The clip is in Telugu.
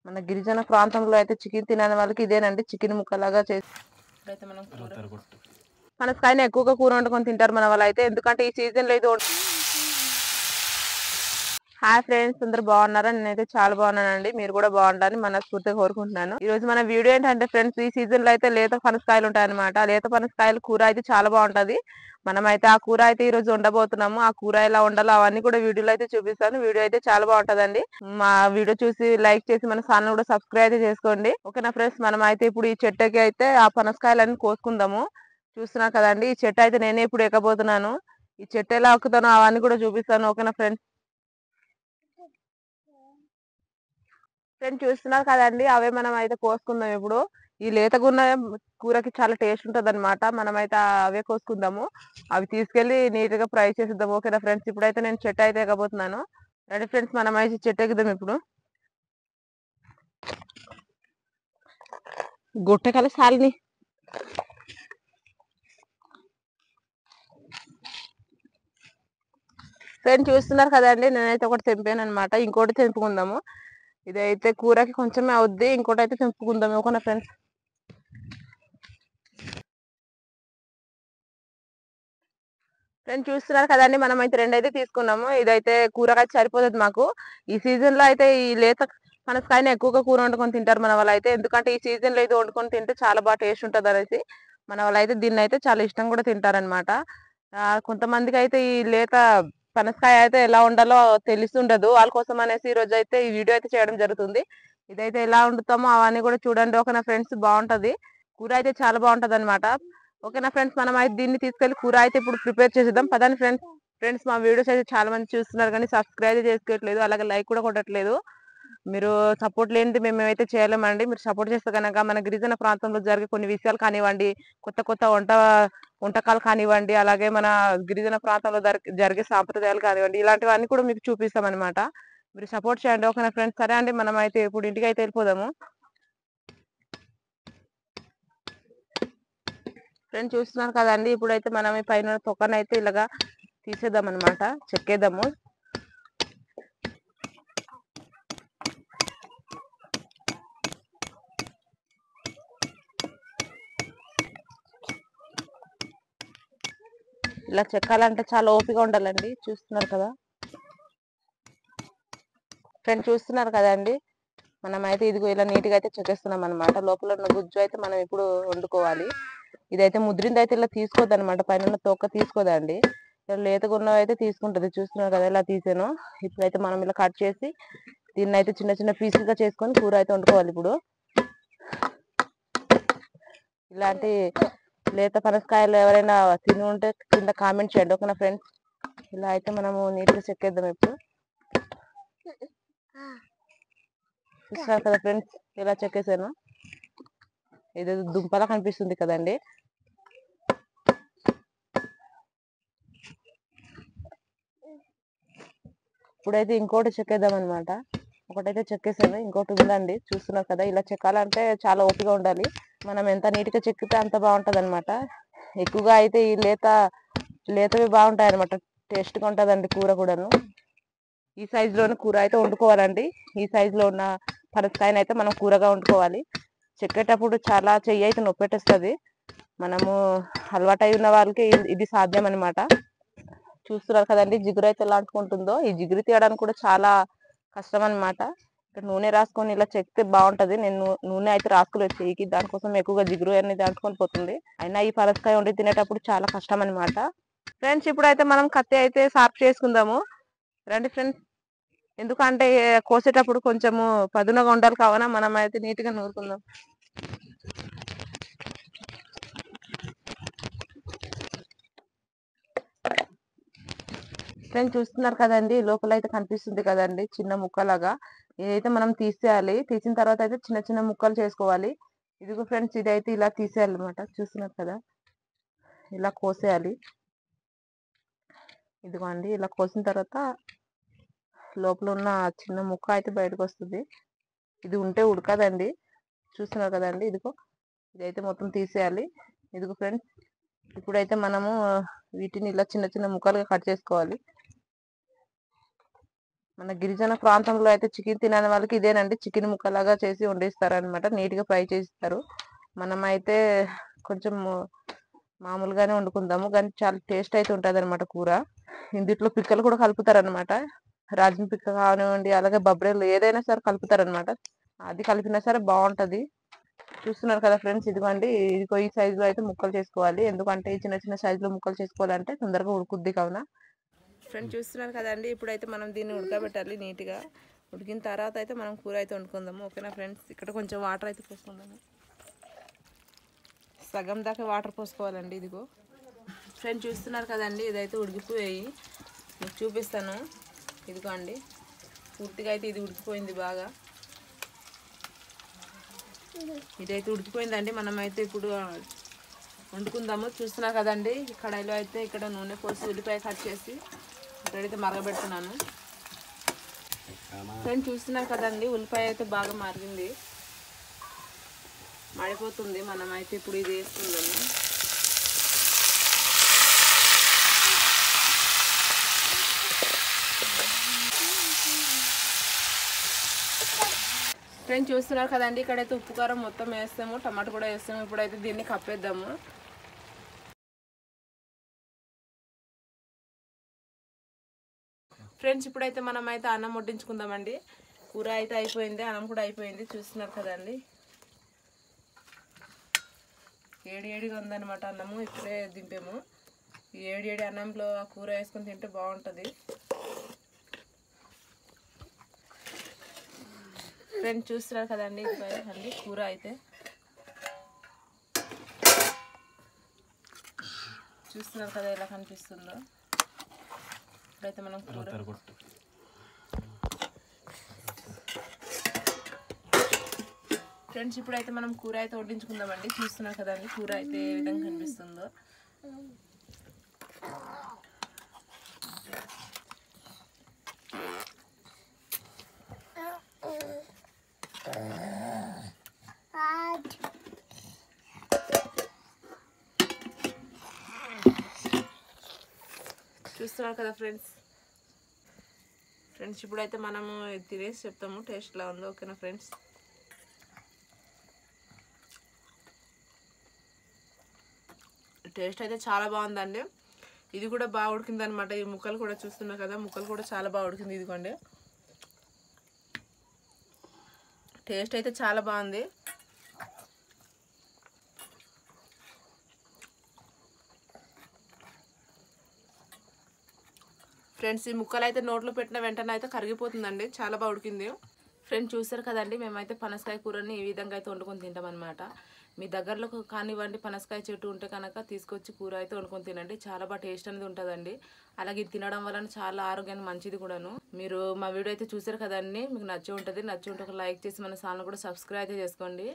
మన గిరిజన ప్రాంతంలో అయితే చికెన్ తినని వాళ్ళకి ఇదేనండి చికెన్ ముక్కలాగా చేసి అయితే మనం పనసకాయని ఎక్కువగా కూర వండుకొని తింటారు మన వాళ్ళు అయితే, ఎందుకంటే ఈ సీజన్ లో ఇది హాయ్ ఫ్రెండ్స్, అందరు బాగున్నారా? నేనైతే చాలా బాగున్నానండి. మీరు కూడా బాగుండాలని మనస్ఫూర్తిగా కోరుకుంటున్నాను. ఈ రోజు మన వీడియో ఏంటంటే ఫ్రెండ్స్, ఈ సీజన్ లో అయితే లేత పనసకాయలు ఉంటాయన్నమాట. లేత పనసకాయలు కూర అయితే చాలా బాగుంటది. మనమైతే ఆ కూర అయితే ఈ రోజు ఉండబోతున్నాము. ఆ కూర ఎలా ఉండాలో అవన్నీ కూడా వీడియోలో అయితే చూపిస్తాను. వీడియో అయితే చాలా బాగుంటదండి. మా వీడియో చూసి లైక్ చేసి మన ఛానల్ కూడా సబ్స్క్రైబ్ అయితే చేసుకోండి. ఓకేనా ఫ్రెండ్స్, మనం అయితే ఇప్పుడు ఈ చెట్టుకి అయితే ఆ పనసకాయలన్నీ కోసుకుందాము. చూస్తున్నారు కదండి, ఈ చెట్టు అయితే నేనే ఇప్పుడు ఎక్కబోతున్నాను. ఈ చెట్టు ఎలా ఎక్కుతానో అవన్నీ కూడా చూపిస్తాను. ఓకేనా ఫ్రెండ్స్, చూస్తున్నారు కదండి, అవే మనం అయితే కోసుకుందాం ఇప్పుడు. ఈ లేతగున్న కూరకి చాలా టేస్ట్ ఉంటది అనమాట. మనమైతే అవే కోసుకుందాము. అవి తీసుకెళ్లి నీట్ గా ఫ్రై చేసిద్దాం. ఓకేనా ఫ్రెండ్స్, ఇప్పుడైతే నేను చెట్టు అయితే ఎక్కబోతున్నాను. రెడీ ఫ్రెండ్స్, మనం అయితే చెట్టు ఎక్కుదాం ఇప్పుడు. గుట్టకల సాలిని ఫ్రెండ్స్, చూస్తున్నారు కదండి, నేనైతే ఒకటి తెంపాను అనమాట. ఇంకోటి తెంపుకుందాము. ఇదైతే కూరకి కొంచెమే అవుద్ది, ఇంకోటి అయితే తెంపుకుందాము. ఓకేనా ఫ్రెండ్స్, చూస్తున్నారు కదండి, మనం అయితే రెండు అయితే తీసుకున్నాము. ఇదైతే కూరగాయ సరిపోతుంది మాకు. ఈ సీజన్ లో అయితే ఈ లేత పనసకాయని ఎక్కువగా కూర వండుకొని తింటారు మన వాళ్ళు అయితే, ఎందుకంటే ఈ సీజన్ లో ఇది వండుకొని తింటే చాలా బాగా టేస్ట్ ఉంటది అనేసి మన వాళ్ళు అయితే దీన్ని అయితే చాలా ఇష్టం కూడా తింటారనమాట. కొంతమందికి అయితే ఈ లేత పనసకాయ అయితే ఎలా వండాలో తెలిసి ఉండదు. వాళ్ళ కోసం అనేసి ఈ రోజు అయితే ఈ వీడియో అయితే చేయడం జరుగుతుంది. ఇదైతే ఎలా వండుతామో అవన్నీ కూడా చూడండి. ఓకేనా ఫ్రెండ్స్, బాగుంటది కూర అయితే చాలా బాగుంటది అనమాట. ఓకేనా ఫ్రెండ్స్, మనం అయితే దీన్ని తీసుకెళ్లి కూర అయితే ఇప్పుడు ప్రిపేర్ చేసేద్దాం పదండి ఫ్రెండ్స్. మా వీడియోస్ అయితే చాలా మంది చూస్తున్నారు కానీ సబ్స్క్రైబ్ చేసుకోవట్లేదు, అలాగే లైక్ కూడా కొట్టట్లేదు. మీరు సపోర్ట్ లేనిది మేమైతే చేయలేమండి. మీరు సపోర్ట్ చేస్తే కనుక మన గిరిజన ప్రాంతంలో జరిగే కొన్ని విషయాలు కానివ్వండి, కొత్త కొత్త వంటకాలు కానివ్వండి, అలాగే మన గిరిజన ప్రాంతంలో జరిగే సాంప్రదాయాలు కానివ్వండి, ఇలాంటివన్నీ కూడా మీకు చూపిస్తాం అనమాట. మీరు సపోర్ట్ చేయండి. ఓకేనా ఫ్రెండ్స్, సరే అండి, మనం అయితే ఇప్పుడు ఇంటికి అయితే వెళ్ళిపోదాము. ఫ్రెండ్స్, చూస్తున్నారు కదండి, ఇప్పుడైతే మనం ఈ పైన తొక్కన అయితే ఇలాగా తీసేద్దాం అనమాట, చెక్కేద్దాము. ఇలా చెక్కాలంటే చాలా ఓపిక ఉండాలండి. చూస్తున్నారు కదా ఫ్రెండ్స్, చూస్తున్నారు కదండి, మనం అయితే ఇదిగో ఇలా నీట్ గా అయితే చెక్కేస్తున్నాం అనమాట. లోపల ఉన్న గుజ్జు అయితే మనం ఇప్పుడు వండుకోవాలి. ఇదైతే ముద్రింది అయితే ఇలా తీసుకోవద్దు అనమాట, పైన తొక్క తీసుకోదండి. లేతగా ఉన్నవి అయితే తీసుకుంటది. చూస్తున్నారు కదా ఇలా తీసాను. ఇప్పుడైతే మనం ఇలా కట్ చేసి దీన్ని అయితే చిన్న చిన్న పీసులు గా చేసుకొని కూర అయితే వండుకోవాలి ఇప్పుడు. ఇలాంటి లేత పనసకాయలు ఎవరైనా తిని ఉంటే కింద కామెంట్ చేయండి. ఓకేనా ఫ్రెండ్స్, ఇలా అయితే మనము నీట్ గా చెక్కేద్దాం ఇప్పుడు. చూస్తున్నారు కదా ఫ్రెండ్స్, ఇలా చెక్కేసాను. ఇది దుంపలా కనిపిస్తుంది కదండి. ఇప్పుడైతే ఇంకోటి చెక్కేద్దాం అనమాట. ఒకటైతే చెక్కేసాను, ఇంకోటి ఉందండి. చూస్తున్నారు కదా, ఇలా చెక్కాలంటే చాలా ఓపిక ఉండాలి. మనం ఎంత నీట్ గా చెక్కితే అంత బాగుంటది అనమాట. ఎక్కువగా అయితే ఈ లేతవి బాగుంటాయి అనమాట, టేస్ట్ గా ఉంటదండి కూర కూడాను. ఈ సైజ్ లోనే కూర అయితే వండుకోవాలండి. ఈ సైజ్ లో ఉన్న పనసకాయని అయితే మనం కూరగా వండుకోవాలి. చెక్కేటప్పుడు చాలా చెయ్యి అయితే నొప్పి పెట్టేస్తుంది. మనము అలవాటు అయి ఉన్న వాళ్ళకి ఇది సాధ్యం అనమాట. చూస్తున్నారు కదండి, జిగురు అయితే ఎలా అంటుకుంటుందో. ఈ జిగురు తీయడానికి కూడా చాలా కష్టం అనమాట. ఇక్కడ నూనె రాసుకొని ఇలా చెక్కితే బాగుంటది. నేను నూనె అయితే రాసుకోలేదు చెయ్యికి, దానికోసం ఎక్కువగా జిగురు అనేది అంటుకొని పోతుంది. అయినా ఈ పనసకాయ వండి తినేటప్పుడు చాలా కష్టం అనమాట. ఫ్రెండ్స్, ఇప్పుడైతే మనం కత్తి అయితే షార్ప్ చేసుకుందాము. రండి ఫ్రెండ్స్, ఎందుకంటే కోసేటప్పుడు కొంచెము పదునుగా ఉండాలి కావున మనం అయితే నీట్ గా నూరుకుందాం. ఫ్రెండ్స్, చూస్తున్నారు కదండి, లోపల అయితే కనిపిస్తుంది కదండి చిన్న ముక్కలాగా. ఇదైతే మనం తీసేయాలి. తీసిన తర్వాత అయితే చిన్న చిన్న ముక్కలు చేసుకోవాలి. ఇదిగో ఫ్రెండ్స్, ఇదైతే ఇలా తీసేయాలి అనమాట. చూస్తున్నారు కదా, ఇలా కోసేయాలి. ఇదిగోండి, ఇలా కోసిన తర్వాత లోపల ఉన్న చిన్న ముక్క అయితే బయటకు వస్తుంది. ఇది ఉంటే ఉడకదండి. చూస్తున్నారు కదండి, ఇదిగో ఇదైతే మొత్తం తీసేయాలి. ఇదిగో ఫ్రెండ్స్, ఇప్పుడైతే మనము వీటిని ఇలా చిన్న చిన్న ముక్కలుగా కట్ చేసుకోవాలి. మన గిరిజన ప్రాంతంలో అయితే చికెన్ తినని వాళ్ళకి ఇదేనండి, చికెన్ ముక్కలాగా చేసి వండిస్తారనమాట, నీట్ గా ఫ్రై చేస్తారు. మనమైతే కొంచెం మామూలుగానే వండుకుందాము, కానీ చాలా టేస్ట్ అయితే ఉంటది అనమాట కూర. ఇందుట్లో పిక్కలు కూడా కలుపుతారనమాట, రాజం పిక్క కానివ్వండి, అలాగే బబ్బరేలు ఏదైనా సరే కలుపుతారనమాట. అది కలిపినా సరే బాగుంటది. చూస్తున్నారు కదా ఫ్రెండ్స్, ఇదిగోండి ఇదిగో ఈ సైజు లో అయితే ముక్కలు చేసుకోవాలి, ఎందుకంటే ఈ చిన్న చిన్న సైజులో ముక్కలు చేసుకోవాలంటే తొందరగా ఉడుకుద్ది కావున. ఫ్రెండ్స్ చూస్తున్నారు కదండి, ఇప్పుడైతే మనం దీన్ని ఉడకబెట్టాలి నీట్గా. ఉడికిన తర్వాత అయితే మనం కూర అయితే వండుకుందాము, ఓకేనా ఫ్రెండ్స్. ఇక్కడ కొంచెం వాటర్ అయితే పోసుకుందాము, సగం దాకా వాటర్ పోసుకోవాలండి. ఇదిగో ఫ్రెండ్స్ చూస్తున్నారు కదండి, ఇదైతే ఉడికిపోయి మీకు చూపిస్తాను. ఇదిగో అండి, పూర్తిగా అయితే ఇది ఉడికిపోయింది బాగా. ఇదైతే ఉడికిపోయిందండి, మనమైతే ఇప్పుడు వండుకుందాము. చూస్తున్నారు కదండి, కడాయిలో అయితే ఇక్కడ నూనె పోసి ఉల్లిపాయ కట్ చేసి ఇక్కడైతే మరగబెడుతున్నాను. ఫ్రెండ్స్ చూస్తున్నారు కదండి, ఉల్లిపాయ అయితే బాగా మరిగింది, మాడిపోతుంది. మనమైతే ఇప్పుడు ఇది వేసుకుందాము. ఫ్రెండ్స్ చూస్తున్నారు కదండి, ఇక్కడైతే ఉప్పు కారం మొత్తం వేస్తాము, టమాటో కూడా వేస్తాము. ఇప్పుడైతే దీన్ని కప్పేద్దాము. ఫ్రెండ్స్ ఇప్పుడైతే మనం అయితే అన్నం వడ్డించుకుందామండి. కూర అయితే అయిపోయింది, అన్నం కూడా అయిపోయింది. చూస్తున్నారు కదండి, ఏడిగా ఉందన్నమాట అన్నము. ఇప్పుడే దింపాము. ఈ ఏడి అన్నంలో ఆ కూర వేసుకొని తింటే బాగుంటుంది. ఫ్రెండ్స్ చూస్తున్నారు కదండి, అండి కూర అయితే చూస్తున్నారు కదా ఎలా కనిపిస్తుందో. ఇప్పుడైతే మనం కూర ఫ్రెండ్స్ ఇప్పుడైతే మనం కూర అయితే వడ్డించుకుందామండి. చూస్తున్నారు కదండి, కూర అయితే ఏ విధంగా కనిపిస్తుందో. చూస్తున్నారు కదా ఫ్రెండ్స్ ఇప్పుడైతే మనము తినేసి చెప్తాము టేస్ట్ ఎలా ఉందో, ఓకేనా ఫ్రెండ్స్. టేస్ట్ అయితే చాలా బాగుందండి. ఇది కూడా బాగా ఉడికింది అనమాట. ఈ ముక్కలు కూడా చూస్తున్నారు కదా, ముక్కలు కూడా చాలా బాగా ఉడికింది. ఇదిగోండి, టేస్ట్ అయితే చాలా బాగుంది. ఫ్రెండ్స్ ఈ ముక్కలు అయితే నోట్లో పెట్టిన వెంటనే అయితే కరిగిపోతుందండి, చాలా బాగా ఉడికింది. ఫ్రెండ్స్ చూస్తారు కదండి, మేమైతే పనసకాయ కూరని ఈ విధంగా అయితే వండుకొని తింటాం అనమాట. మీ దగ్గరలో కానివ్వండి పనసకాయ చెట్టు ఉంటే కనుక తీసుకొచ్చి కూర అయితే వండుకొని తినండి, చాలా బాగా టేస్ట్ అనేది ఉంటుందండి. అలాగే ఇది తినడం వలన చాలా ఆరోగ్యానికి మంచిది కూడాను. మీరు మా వీడియో అయితే చూసారు కదండి, మీకు నచ్చి ఉంటుంది. నచ్చి ఉంటే ఒక లైక్ చేసి మన ఛానల్ కూడా సబ్స్క్రైబ్ అయితే చేసుకోండి.